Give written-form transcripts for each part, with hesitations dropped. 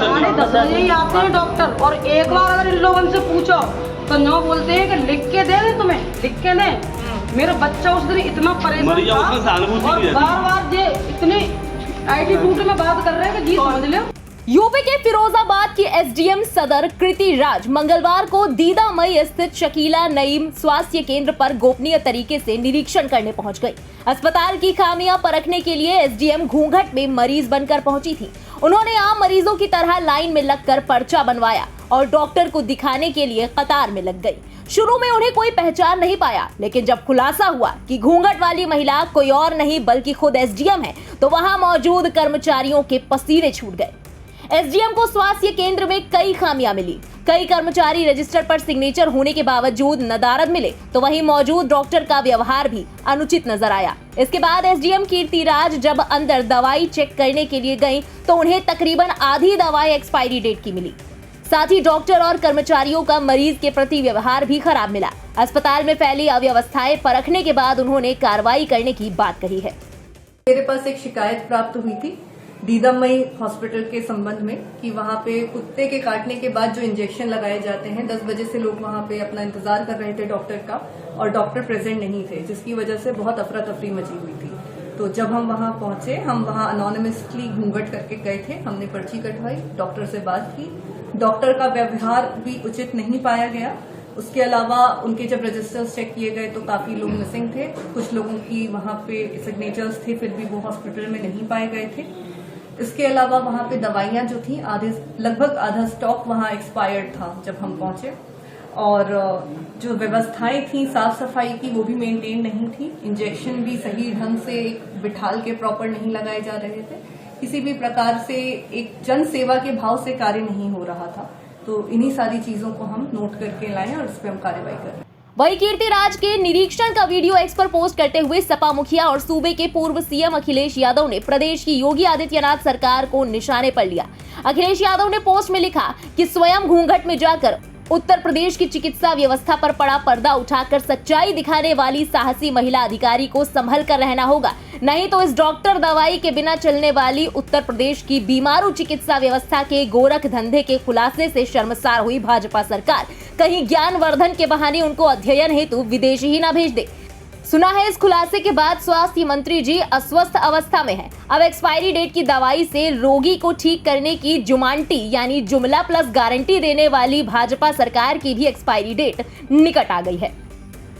10 बजे ही आते हैं डॉक्टर, और एक बार अगर इन लोगों से पूछो तो नो बोलते हैं कि लिख के दे तुम्हें, लिख के दे। मेरा बच्चा उस दिन इतना परेशान था और बार बार ये इतनी एटीट्यूड में बात कर रहे हैं कि जी समझ लो। यूपी के फिरोजाबाद की एसडीएम सदर कृति राज मंगलवार को दीदामई स्थित शकीला नईम स्वास्थ्य केंद्र पर गोपनीय तरीके से निरीक्षण करने पहुंच गई। अस्पताल की खामियां परखने के लिए एसडीएम घूंघट में मरीज बनकर पहुंची थी। उन्होंने आम मरीजों की तरह लाइन में लगकर पर्चा बनवाया और डॉक्टर को दिखाने के लिए कतार में लग गई। शुरू में उन्हें कोई पहचान नहीं पाया, लेकिन जब खुलासा हुआ कि घूंघट वाली महिला कोई और नहीं बल्कि खुद एसडीएम है, तो वहां मौजूद कर्मचारियों के पसीने छूट गए। एसडीएम को स्वास्थ्य केंद्र में कई खामियां मिली। कई कर्मचारी रजिस्टर पर सिग्नेचर होने के बावजूद नदारद मिले, तो वहीं मौजूद डॉक्टर का व्यवहार भी अनुचित नजर आया। इसके बाद एसडीएम कीर्ति राज जब अंदर दवाई चेक करने के लिए गईं, तो उन्हें तकरीबन आधी दवाई एक्सपायरी डेट की मिली। साथ ही डॉक्टर और कर्मचारियों का मरीज के प्रति व्यवहार भी खराब मिला। अस्पताल में फैली अव्यवस्थाएं परखने के बाद उन्होंने कार्रवाई करने की बात कही है। मेरे पास एक शिकायत प्राप्त हुई थी दीदामई हॉस्पिटल के संबंध में कि वहां पे कुत्ते के काटने के बाद जो इंजेक्शन लगाए जाते हैं, 10 बजे से लोग वहां पे अपना इंतजार कर रहे थे डॉक्टर का, और डॉक्टर प्रेजेंट नहीं थे, जिसकी वजह से बहुत अफरा तफरी मची हुई थी। तो जब हम वहां पहुंचे, हम वहां अनोनिमसली घूंघट करके गए थे। हमने पर्ची कटवाई, डॉक्टर से बात की। डॉक्टर का व्यवहार भी उचित नहीं पाया गया। उसके अलावा उनके जब रजिस्टर्स चेक किए गए तो काफी लोग मिसिंग थे। कुछ लोगों की वहां पे सिग्नेचर्स थे, फिर भी वो हॉस्पिटल में नहीं पाए गए थे। इसके अलावा वहां पे दवाइयां जो थी लगभग आधा स्टॉक वहां एक्सपायर्ड था जब हम पहुंचे, और जो व्यवस्थाएं थी साफ सफाई की वो भी मेंटेन नहीं थी। इंजेक्शन भी सही ढंग से बिठाल के प्रॉपर नहीं लगाए जा रहे थे। किसी भी प्रकार से एक जन सेवा के भाव से कार्य नहीं हो रहा था। तो इन्हीं सारी चीजों को हम नोट करके लाए और इस पर हम कार्रवाई कर रहे हैं। वहीं कीर्ति राज के निरीक्षण का वीडियो एक्स पर पोस्ट करते हुए सपा मुखिया और सूबे के पूर्व सीएम अखिलेश यादव ने प्रदेश की योगी आदित्यनाथ सरकार को निशाने पर लिया। अखिलेश यादव ने पोस्ट में लिखा कि स्वयं घूंघट में जाकर उत्तर प्रदेश की चिकित्सा व्यवस्था पर पड़ा पर्दा उठाकर सच्चाई दिखाने वाली साहसी महिला अधिकारी को संभल कर रहना होगा, नहीं तो इस डॉक्टर दवाई के बिना चलने वाली उत्तर प्रदेश की बीमारू चिकित्सा व्यवस्था के गोरख धंधे के खुलासे से शर्मसार हुई भाजपा सरकार कहीं ज्ञानवर्धन के बहाने उनको अध्ययन हेतु विदेश ही न भेज दे। सुना है इस खुलासे के बाद स्वास्थ्य मंत्री जी अस्वस्थ अवस्था में हैं। अब एक्सपायरी डेट की दवाई से रोगी को ठीक करने की जुमानटी यानी जुमला प्लस गारंटी देने वाली भाजपा सरकार की भी एक्सपायरी डेट निकट आ गई है।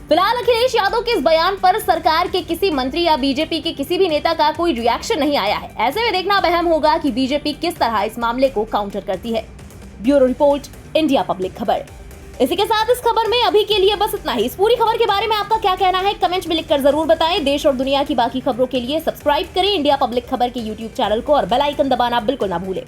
फिलहाल अखिलेश यादव के इस बयान पर सरकार के किसी मंत्री या बीजेपी के किसी भी नेता का कोई रिएक्शन नहीं आया है। ऐसे में देखना अहम होगा कि बीजेपी किस तरह इस मामले को काउंटर करती है। ब्यूरो रिपोर्ट, इंडिया पब्लिक खबर। इसी के साथ इस खबर में अभी के लिए बस इतना ही। इस पूरी खबर के बारे में आपका क्या कहना है कमेंट में लिखकर जरूर बताएं। देश और दुनिया की बाकी खबरों के लिए सब्सक्राइब करें इंडिया पब्लिक खबर के यूट्यूब चैनल को और बेल आइकन दबाना बिल्कुल ना भूलें।